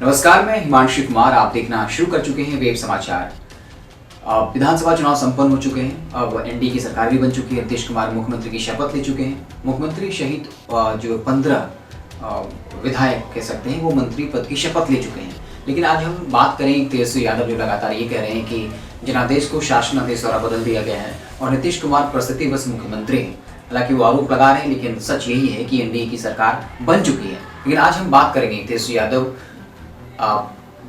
नमस्कार, मैं हिमांशु कुमार। आप देखना शुरू कर चुके हैं वेब समाचार। विधानसभा चुनाव संपन्न हो चुके हैं। अब एनडीए की सरकार भी बन चुकी है। नीतीश कुमार मुख्यमंत्री की शपथ ले चुके हैं। मुख्यमंत्री सहित जो 15 विधायक कह सकते हैं वो मंत्री पद की शपथ ले चुके हैं। लेकिन आज हम बात करें तेजस्वी यादव जो लगातार ये कह रहे हैं कि जनादेश को शासनादेश द्वारा बदल दिया गया है और नीतीश कुमार परिस्थिति बस मुख्यमंत्री हैं। हालांकि वो आरोप लगा रहे हैं, लेकिन सच यही है कि एनडीए की सरकार बन चुकी है। लेकिन आज हम बात करेंगे तेजस्वी यादव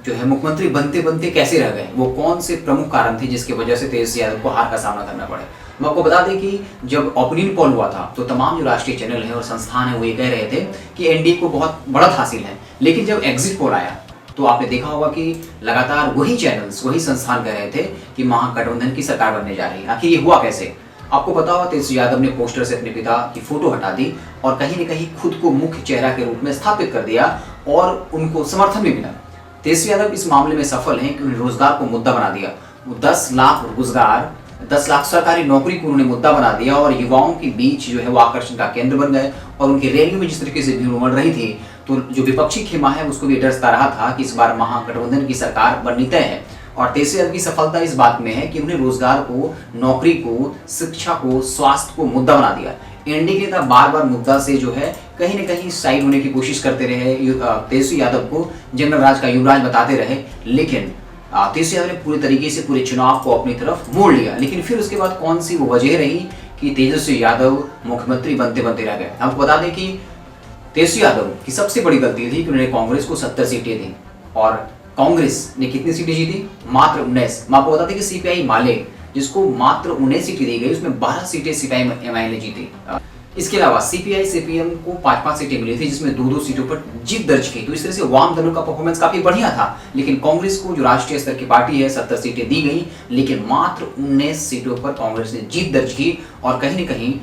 जो है मुख्यमंत्री बनते बनते कैसे रह गए, वो कौन से प्रमुख कारण थे जिसकी वजह से तेजस्वी यादव को हार का सामना करना पड़े। हम आपको बता दें कि जब ओपिनियन पोल हुआ था तो तमाम जो राष्ट्रीय चैनल हैं और संस्थान हैं वो ये कह रहे थे कि एनडीए को बहुत बढ़त हासिल है। लेकिन जब एग्जिट पोल आया तो आपने देखा होगा कि लगातार वही चैनल्स वही संस्थान कह रहे थे कि महागठबंधन की सरकार बनने जा रही है। आखिर ये हुआ कैसे? आपको पता होगा तेजस्वी यादव ने पोस्टर से अपने पिता की फोटो हटा दी और कहीं न कहीं खुद को मुख्य चेहरा के रूप में स्थापित कर दिया और उनको समर्थन भी मिला। तेजस्वी यादव इस मामले में सफल हैं कि उन्होंने रोजगार को मुद्दा बना दिया। 10 लाख रोजगार, 10 लाख सरकारी नौकरी को उन्होंने मुद्दा बना दिया और युवाओं के बीच जो है वो आकर्षण का केंद्र बन गए। और उनकी रैलियों में जिस तरीके से भीड़ उमड़ रही थी तो जो विपक्षी खेमा है उसको भी डरता रहा था कि इस बार महागठबंधन की सरकार बननी तय है। और तेजस्वी यादव की सफलता इस बात में है कि उन्होंने रोजगार को, नौकरी को, शिक्षा को, स्वास्थ्य को मुद्दा बना दिया। एनडीए के नेता बार बार मुद्दा से जो है कहीं न कहीं साइड होने की कोशिश करते रहे। तेजस्वी यादव को जंगल राज का युवराज बताते रहे, लेकिन तेजस्वी यादव ने पूरे तरीके से पूरे चुनाव को अपनी तरफ मोड़ लिया। लेकिन फिर उसके बाद कौन सी वो वजह रही कि तेजस्वी यादव मुख्यमंत्री बनते बनते रह गए। आपको बता दें कि तेजस्वी यादव की सबसे बड़ी गलती थी कि उन्होंने कांग्रेस को 70 सीटें दी और कांग्रेस ने कितनी सीटें जीती? मात्र 19। मैं आपको बता दें कि सीपीआई माले जिसको मात्र 19 सीटें दी गई उसमें 12 सीटें सीपीआई ने जीती। इसके अलावा सीपीआई सीपीएम को 5-5 सीटें मिली थी जिसमें 2-2 सीटों पर जीत दर्ज की। तो इस तरह से वाम दलों का परफॉर्मेंस काफी बढ़िया था। लेकिन कांग्रेस को जो राष्ट्रीय स्तर की पार्टी है 70 सीटें दी गई, लेकिन मात्र 19 सीटों पर कांग्रेस ने जीत दर्ज की। और कहीं न कहीं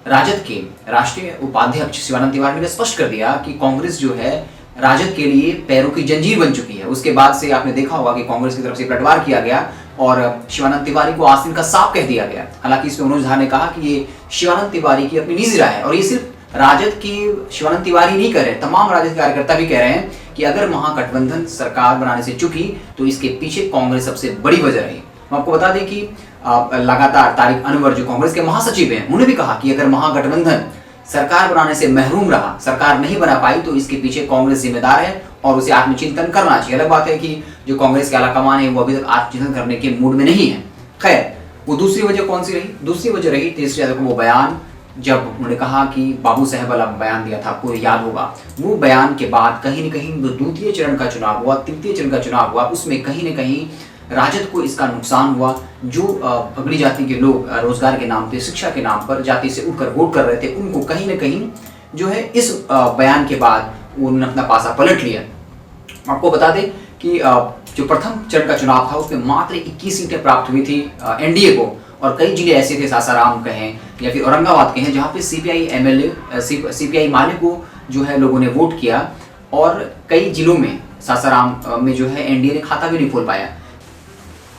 राजद के राष्ट्रीय उपाध्यक्ष शिवानंद तिवारी ने स्पष्ट कर दिया कि कांग्रेस जो है राजद के लिए पैरों की जंजीर बन चुकी है। उसके बाद से आपने देखा होगा कि कांग्रेस की तरफ से पलटवार किया गया और शिवानंद तिवारी को आस्तीन का सांप कह दिया गया। हालांकि इसमें मनोज झा ने कहा कि ये शिवानंद तिवारी की अपनी निजी राय है और ये सिर्फ राजद के शिवानंद तिवारी नहीं कह रहे, तमाम राजद कार्यकर्ता भी कह रहे हैं कि अगर महागठबंधन सरकार बनाने से चुकी तो इसके पीछे कांग्रेस सबसे बड़ी वजह रही। मैं आपको बता दें कि लगातार तारिक अनवर जो कांग्रेस के महासचिव हैं उन्होंने भी कहा कि अगर महागठबंधन सरकार बनाने से महरूम रहा, सरकार नहीं बना पाई तो इसके पीछे कांग्रेस जिम्मेदार है और उसे आत्मचिंतन करना चाहिए। अलग बात है कि जो कांग्रेस के आलाकमान है वो अभी तक आत्मचिंतन करने के मूड में नहीं है। खैर, वो दूसरी वजह कौन सी रही? दूसरी वजह रही तेजस्वी यादव को वो बयान जब उन्होंने कहा कि बाबू साहब वाला बयान दिया था, आपको याद होगा। वो बयान के बाद कहीं न कहीं द्वितीय चरण का चुनाव हुआ, तृतीय चरण का चुनाव हुआ, उसमें कहीं न कहीं राजद को इसका नुकसान हुआ। जो अगली जाति के लोग रोजगार के नाम पे, शिक्षा के नाम पर जाति से उठकर वोट कर रहे थे उनको कहीं न कहीं जो है इस बयान के बाद उन्होंने अपना पासा पलट लिया। आपको बता दें कि जो प्रथम चरण का चुनाव था उसमें मात्र 21 सीटें प्राप्त हुई थी एनडीए को और कई जिले ऐसे थे, सासाराम कहें या फिर औरंगाबाद कहें, जहाँ पे सीपीआई माले को जो है लोगों ने वोट किया और कई जिलों में सासाराम में जो है एनडीए ने खाता भी नहीं खोल पाया।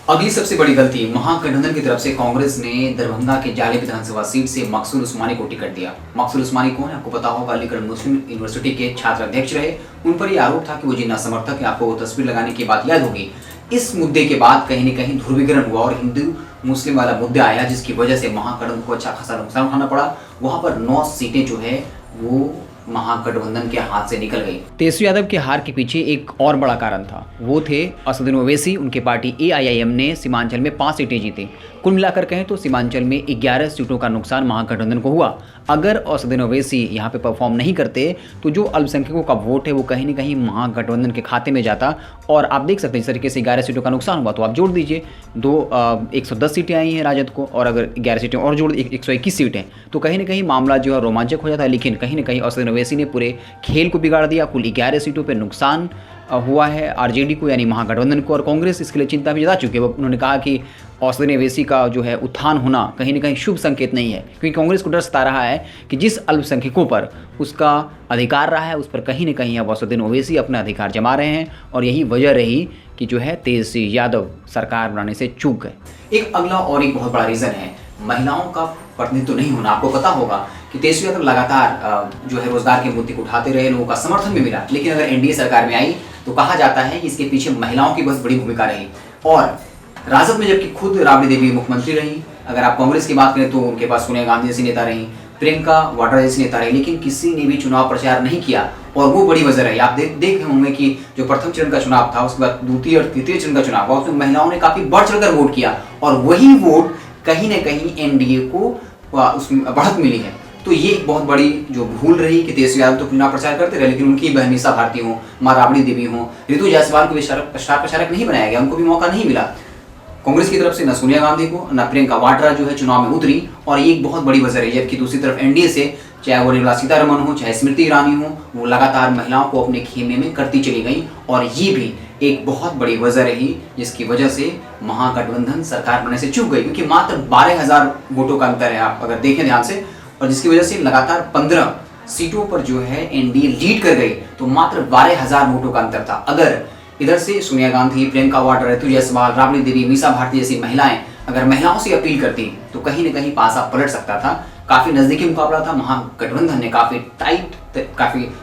अगली सबसे बड़ी गलती महागठबंधन की तरफ से कांग्रेस ने दरभंगा के जाले विधानसभा सीट से मकसूद उस्मानी को टिकट दिया। मकसूद उस्मानी कौन है? आपको पता होगा, अलीगढ़ मुस्लिम यूनिवर्सिटी के छात्र अध्यक्ष रहे। उन पर यह आरोप था कि वो जिन्ना समर्थक है। आपको वो तस्वीर लगाने की बात याद होगी। इस मुद्दे के बाद कहीं न कहीं ध्रुवीकरण हुआ और हिंदू मुस्लिम वाला मुद्दा आया जिसकी वजह से महागठबंधन को अच्छा खासा नुकसान उठाना पड़ा। वहां पर 9 सीटें जो है वो महागठबंधन के हाथ से निकल गई। तेजस्वी यादव के हार के पीछे एक और बड़ा कारण था, वो थे असदुद्दीन ओवैसी। उनके पार्टी एआईआईएम ने सीमांचल में 5 सीटें जीती। कुल मिलाकर कहें तो सीमांचल में 11 सीटों का नुकसान महागठबंधन को हुआ। अगर असदुद्दीन ओवैसी यहाँ पे परफॉर्म नहीं करते तो जो अल्पसंख्यकों का वोट है वो कहीं न कहीं महागठबंधन के खाते में जाता। और आप देख सकते हैं जिस तरीके से 11 सीटों का नुकसान हुआ तो आप जोड़ दीजिए 110 सीटें आई हैं राजद को और अगर 11 सीटें और जोड़ 121 सीटें तो कहीं न कहीं मामला जो है रोमांचक हो जाता है। लेकिन कहीं न कहीं असदुद्दीन ओवैसी ने पूरे खेल को बिगाड़ दिया। कुल 11 सीटों पर नुकसान हुआ है आरजेडी को यानी महागठबंधन को और कांग्रेस इसके लिए चिंता भी जता चुकी है। उन्होंने कहा कि असदुद्दीन ओवैसी का जो है उत्थान होना कहीं न कहीं शुभ संकेत नहीं है, क्योंकि कांग्रेस को डर सता रहा है कि जिस अल्पसंख्यकों पर उसका अधिकार रहा है उस पर कहीं न कहीं अब असदुद्दीन ओवैसी अपना अधिकार जमा रहे हैं और यही वजह रही कि जो है तेजस्वी यादव सरकार बनाने से चूक गए। एक अगला और एक बहुत बड़ा रीज़न है महिलाओं का प्रतिनिधित्व नहीं होना। आपको पता होगा कि तेजस्वी यादव लगातार जो है रोजगार के मुद्दे को उठाते रहे, लोगों का समर्थन भी मिला। लेकिन अगर एनडीए सरकार में आई तो तो कहा जाता है कि इसके पीछे महिलाओं की बहुत बड़ी भूमिका रही। और राजद में जबकि खुद राबड़ी देवी मुख्यमंत्री रही, अगर आप कांग्रेस की बात करें तो उनके पास सोनिया गांधी जैसी नेता रही, प्रियंका वाड्रा जैसी नेता रही, लेकिन किसी ने भी चुनाव प्रचार नहीं किया। और वो बड़ी वजह रही। आप देख होंगे कि जो प्रथम चरण का चुनाव था, उसके बाद द्वितीय और तृतीय चरण का चुनाव हुआ, उसमें महिलाओं ने काफी बढ़ चढ़कर वोट किया और वही वोट कहीं ना कहीं एनडीए को उसमें बढ़त मिली है। तो ये एक बहुत बड़ी जो भूल रही कि तेजस्वी यादव तो चुनाव प्रचार करते रहे, लेकिन उनकी बहन मीसा भारती हो, मां राबड़ी देवी हो, रितु जायसवाल को भी स्टार प्रचारक नहीं बनाया गया, उनको भी मौका नहीं मिला। कांग्रेस की तरफ से न सोनिया गांधी को न प्रियंका वाड्रा जो है चुनाव में उतरी, और ये एक बहुत बड़ी वजह रही। जबकि दूसरी तरफ एनडीए से चाहे वो निर्मला सीतारमण हो, चाहे स्मृति ईरानी हो, वो लगातार महिलाओं को अपने खेमे में करती चली गई, और ये भी एक बहुत बड़ी वजह रही जिसकी वजह से महागठबंधन सरकार बनने से चूक गई, क्योंकि मात्र 12,000 वोटों का अंतर है, आप अगर देखें ध्यान से, और जिसकी वजह से लगातार 15 सीटों पर जो है एनडीए लीड कर गई। तो मात्र 12,000 वोटों का अंतर था। अगर इधर से सोनिया गांधी, प्रियंका वाड्रा, रितु जायसवाल, राबड़ी देवी, मीसा भारती जैसी महिलाएं अगर महिलाओं से अपील करती तो कहीं न कहीं पासा पलट सकता था। काफी नजदीकी मुकाबला था। महागठबंधन ने काफी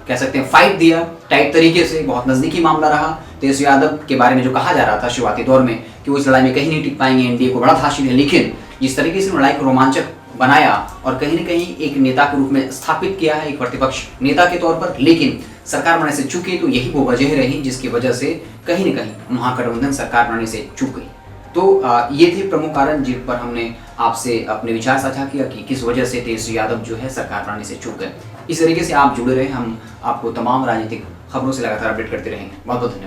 कह सकते हैं फाइट दिया, टाइट तरीके से, बहुत नजदीकी मामला रहा। तेजस्वी यादव के बारे में जो कहा जा रहा था शुरुआती दौर में कि वो इस लड़ाई में कहीं नहीं टिक पाएंगे, एनडीए को बड़ा हासिल है, लेकिन जिस तरीके से लड़ाई को रोमांचक बनाया और कहीं न कहीं एक नेता के रूप में स्थापित किया है, एक प्रतिपक्ष नेता के तौर पर, लेकिन सरकार बनने से चूके, तो यही वो वजह रही जिसकी वजह से कहीं न कहीं महागठबंधन सरकार बनने से चूक गई। तो ये थे प्रमुख कारण जिन पर हमने आपसे अपने विचार साझा किया कि किस वजह से तेजस्वी यादव जो है सरकार बनाने से चूक गए। इस तरीके से आप जुड़े रहे, हम आपको तमाम राजनीतिक खबरों से लगातार अपडेट करते रहेंगे। बहुत बहुत धन्यवाद।